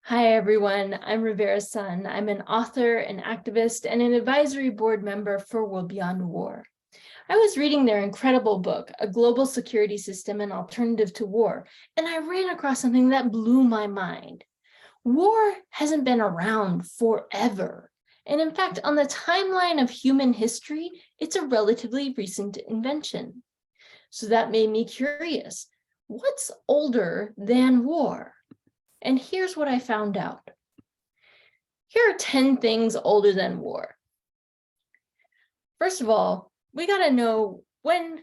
Hi, everyone. I'm Rivera's son. I'm an author, an activist, and an advisory board member for World Beyond War. I was reading their incredible book, A Global Security System and Alternative to War, and I ran across something that blew my mind. War hasn't been around forever. And in fact, on the timeline of human history, it's a relatively recent invention. So that made me curious. What's older than war? And here's what I found out. Here are 10 things older than war. First of all, we got to know when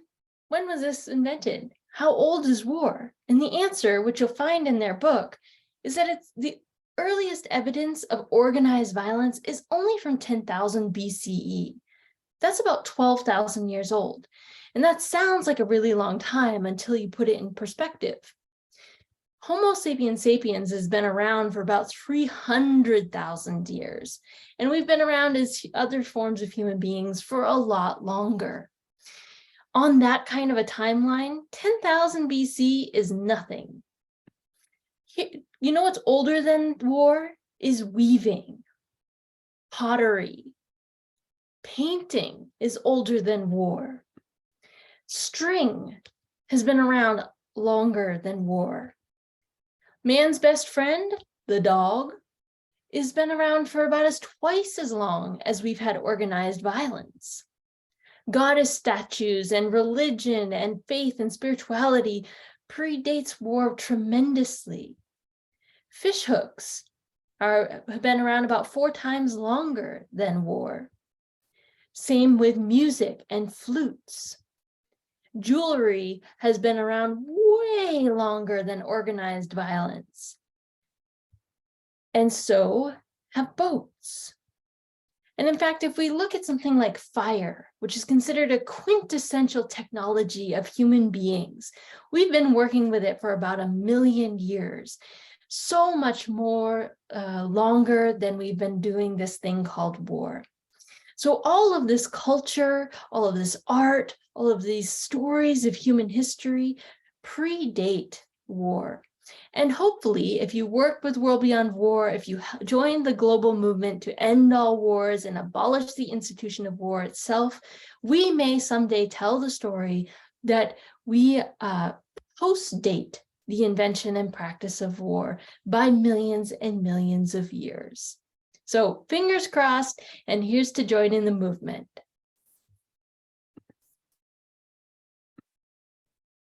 was this invented? How old is war? And the answer, which you'll find in their book, is that it's the earliest evidence of organized violence is only from 10,000 BCE. That's about 12,000 years old. And that sounds like a really long time until you put it in perspective. Homo sapiens sapiens has been around for about 300,000 years, and we've been around as other forms of human beings for a lot longer. On that kind of a timeline, 10,000 BC is nothing. You know what's older than war? Is weaving, pottery, painting is older than war. String has been around longer than war. Man's best friend, the dog, has been around for about twice as long as we've had organized violence. Goddess statues and religion and faith and spirituality predates war tremendously. Fish hooks have been around about 4 times longer than war. Same with music and flutes. Jewelry has been around way longer than organized violence. And so have boats. And in fact, if we look at something like fire, which is considered a quintessential technology of human beings, we've been working with it for about 1 million years, so much more longer than we've been doing this thing called war. So all of this culture, all of this art, all of these stories of human history predate war. And hopefully, if you work with World Beyond War, if you join the global movement to end all wars and abolish the institution of war itself, we may someday tell the story that we post-date the invention and practice of war by millions and millions of years. So fingers crossed, and here's to join in the movement.